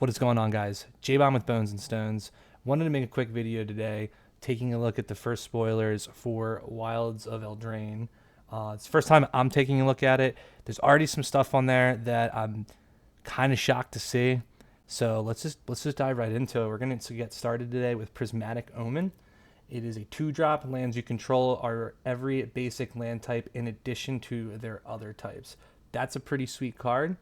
What is going on, guys? J-Bomb with Bones and Stones. Wanted to make a quick video today taking a look at the first spoilers for Wilds of Eldraine. It's the first time I'm taking a look at it. There's already some stuff on there that I'm kind of shocked to see. So let's just dive right into it. We're going to get started today with Prismatic Omen. It is a 2-drop. Lands you control are every basic land type in addition to their other types. That's a pretty sweet card.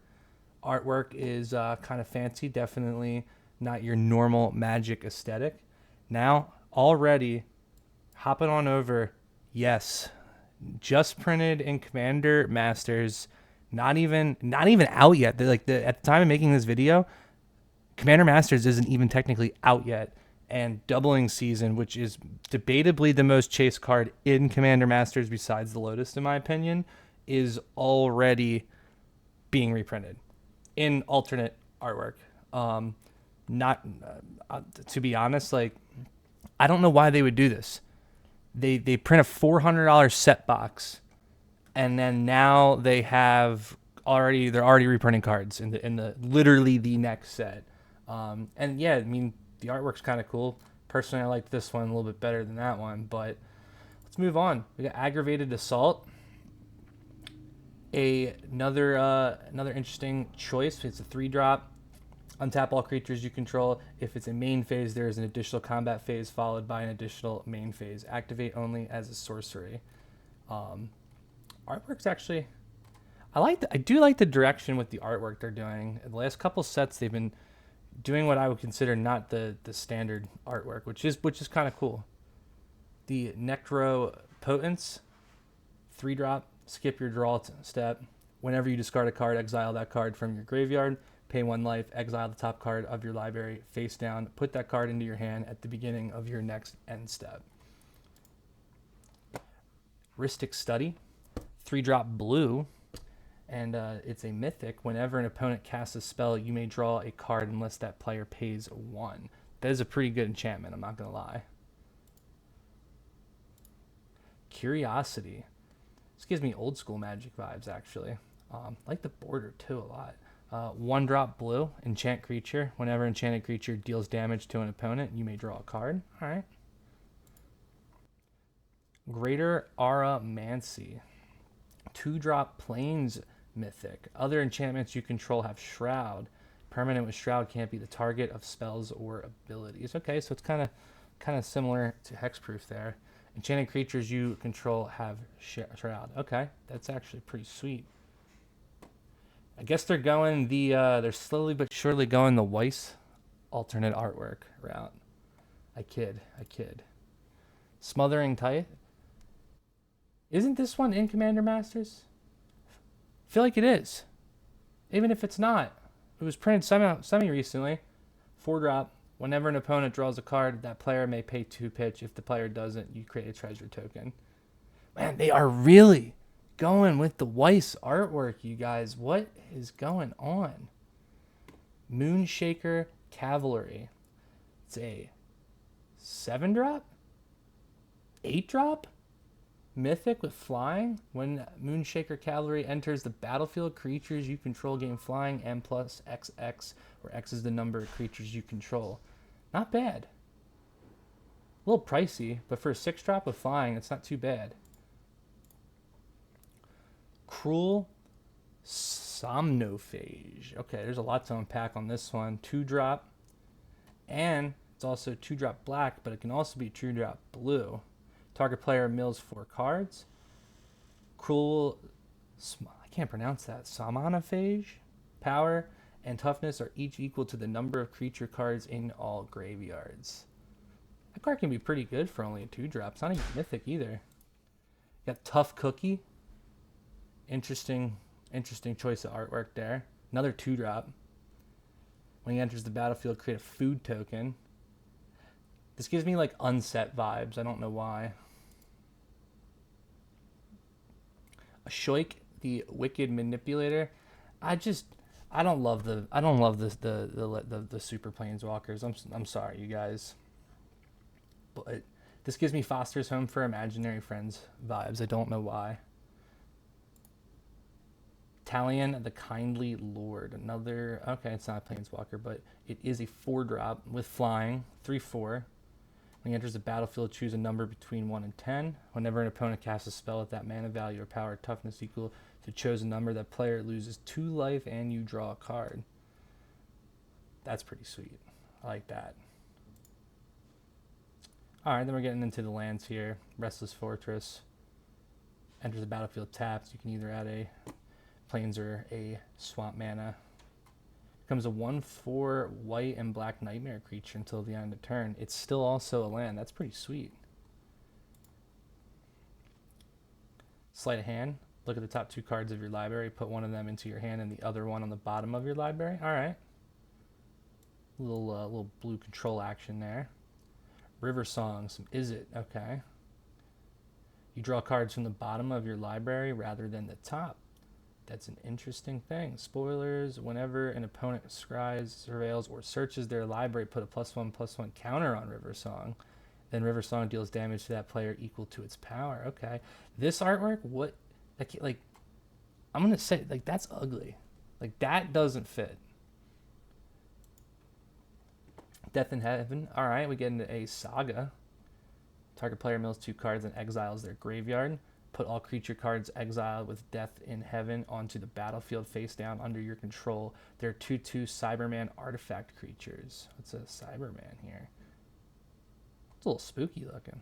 Artwork is kind of fancy, definitely not your normal Magic aesthetic. Now, already hopping on over, yes, just printed in Commander Masters, not even out yet. At the time of making this video, Commander Masters isn't even technically out yet, and Doubling Season, which is debatably the most chased card in Commander Masters besides the Lotus, in my opinion, is already being reprinted in alternate artwork. Not to be honest, like, I don't know why they would do this. They print a $400 set box, and then now they're already reprinting cards in the literally the next set. And yeah, I mean, the artwork's kind of cool. Personally, I like this one a little bit better than that one, but let's move on. We got Aggravated Assault. Another interesting choice. It's a 3-drop. Untap all creatures you control. If it's a main phase, there is an additional combat phase followed by an additional main phase. Activate only as a sorcery. Artwork's actually, I do like the direction with the artwork they're doing. In the last couple sets, they've been doing what I would consider not the standard artwork, which is kind of cool. The Necropotence, 3-drop. Skip your draw step. Whenever you discard a card, exile that card from your graveyard. Pay 1 life. Exile the top card of your library face down. Put that card into your hand at the beginning of your next end step. Rhystic Study, 3-drop blue, and it's a mythic. Whenever an opponent casts a spell, you may draw a card unless that player pays 1. That is a pretty good enchantment, I'm not going to lie. Curiosity. This gives me old school Magic vibes, actually. Like the border, too, a lot. 1-drop blue, enchant creature. Whenever enchanted creature deals damage to an opponent, you may draw a card. All right. Greater Auramancy. 2-drop plains mythic. Other enchantments you control have Shroud. Permanent with Shroud can't be the target of spells or abilities. Okay, so it's kind of similar to Hexproof there. Enchanted creatures you control have Shroud. Okay, that's actually pretty sweet. I guess they're going they're slowly but surely going the Weiss alternate artwork route. I kid. Smothering Tithe. Isn't this one in Commander Masters? I feel like it is. Even if it's not. It was printed semi recently. 4-drop. Whenever an opponent draws a card, that player may pay 2 pitch. If the player doesn't, you create a treasure token. Man, they are really going with the Weiss artwork, you guys. What is going on? Moonshaker Cavalry. It's a 7-drop? 8-drop? Mythic with flying. When Moonshaker Cavalry enters the battlefield, creatures you control gain flying M plus XX, where X is the number of creatures you control. Not bad. A little pricey, but for a 6-drop with flying, it's not too bad. Cruel Somnophage. Okay, there's a lot to unpack on this one. 2-drop, and it's also 2-drop black, but it can also be 2-drop blue. Target player mills 4 cards. Cruel, I can't pronounce that. Somnophage. Power and toughness are each equal to the number of creature cards in all graveyards. That card can be pretty good for only a 2-drop. It's not even mythic either. Got Tough Cookie. Interesting choice of artwork there. Another 2-drop. When he enters the battlefield, create a food token. This gives me like Unset vibes. I don't know why. Ashiok, the Wicked Manipulator. I don't love the super planeswalkers. I'm sorry, you guys. But this gives me Foster's Home for Imaginary Friends vibes. I don't know why. Talion, the Kindly Lord. Another, okay, it's not a Planeswalker, but it is a 4-drop with flying, 3/4. When he enters the battlefield, choose a number between 1 and 10. Whenever an opponent casts a spell with that mana value or power or toughness equal to chosen number, that player loses 2 life and you draw a card. That's pretty sweet. I like that. Alright, then we're getting into the lands here. Restless Fortress. Enters the battlefield tapped. You can either add a plains or a swamp mana. Becomes a 1/4 white and black nightmare creature until the end of turn. It's still also a land. That's pretty sweet. Sleight of Hand. Look at the top 2 cards of your library. Put one of them into your hand and the other one on the bottom of your library. All right. Little blue control action there. River Song. Some Is It. Okay. You draw cards from the bottom of your library rather than the top. That's an interesting thing. Spoilers, whenever an opponent scries, surveils, or searches their library, put a +1/+1 counter on River Song. Then River Song deals damage to that player equal to its power. Okay. This artwork, what, like I'm going to say, like, that's ugly. Like, that doesn't fit. Death in Heaven. All right, we get into a Saga. Target player mills 2 cards and exiles their graveyard. Put all creature cards exiled with Death in Heaven onto the battlefield face down under your control. They're 2/2 Cyberman artifact creatures. What's a Cyberman here? It's a little spooky looking.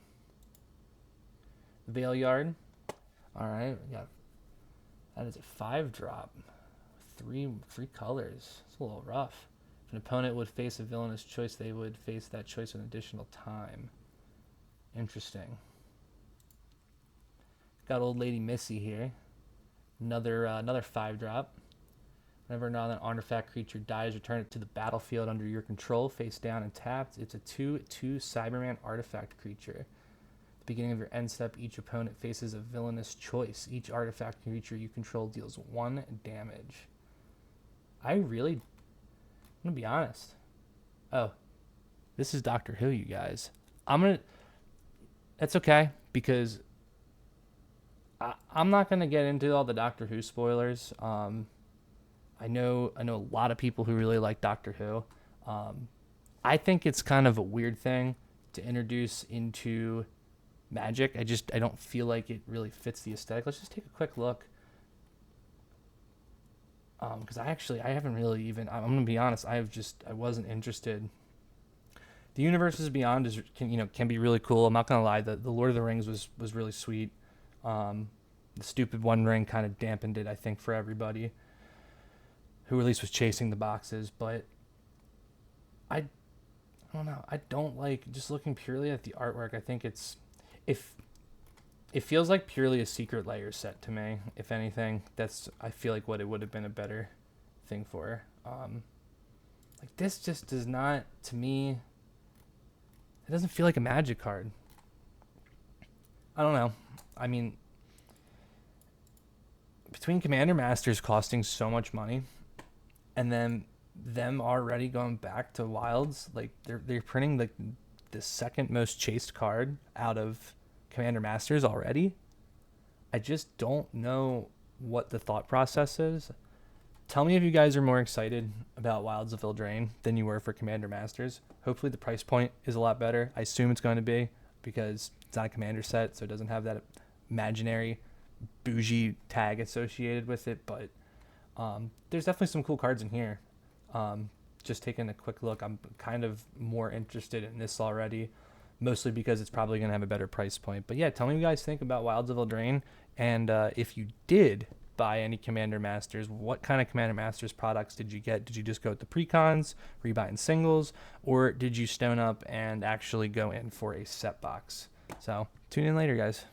Veil Yard. All right, we got, that is a 5-drop. Three colors. It's a little rough. If an opponent would face a villainous choice, they would face that choice an additional time. Interesting. Got Old Lady Missy here. Another 5-drop. Whenever an artifact creature dies, return it to the battlefield under your control, face down and tapped. It's a 2/2 Cyberman artifact creature. At the beginning of your end step, each opponent faces a villainous choice. Each artifact creature you control deals 1 damage. I'm gonna be honest. Oh, this is Doctor Who, you guys. That's okay, because I'm not gonna get into all the Doctor Who spoilers. I know a lot of people who really like Doctor Who. I think it's kind of a weird thing to introduce into Magic. I don't feel like it really fits the aesthetic. Let's just take a quick look. Because I haven't really even, I'm gonna be honest, I wasn't interested. The Universes Beyond can be really cool. I'm not gonna lie, the Lord of the Rings was really sweet. The stupid One Ring kind of dampened it, I think, for everybody who at least was chasing the boxes. But I don't know. I don't like, just looking purely at the artwork. I think it feels like purely a Secret Layer set to me. If anything, that's, I feel like, what it would have been a better thing for. Like, this just does not, to me, it doesn't feel like a Magic card. I don't know. I mean, between Commander Masters costing so much money and then them already going back to Wilds, like they're printing the second most chased card out of Commander Masters already. I just don't know what the thought process is. Tell me if you guys are more excited about Wilds of Eldraine than you were for Commander Masters. Hopefully the price point is a lot better. I assume it's going to be, because it's not a Commander set, so it doesn't have that imaginary bougie tag associated with it. But there's definitely some cool cards in here. Just taking a quick look, I'm kind of more interested in this already, mostly because it's probably going to have a better price point. But yeah, tell me what you guys think about Wilds of Eldraine, and if you did buy any Commander Masters, what kind of Commander Masters products did you get? Did you just go with the precons? Were you buying singles? Or did you stone up and actually go in for a set box? So tune in later, guys.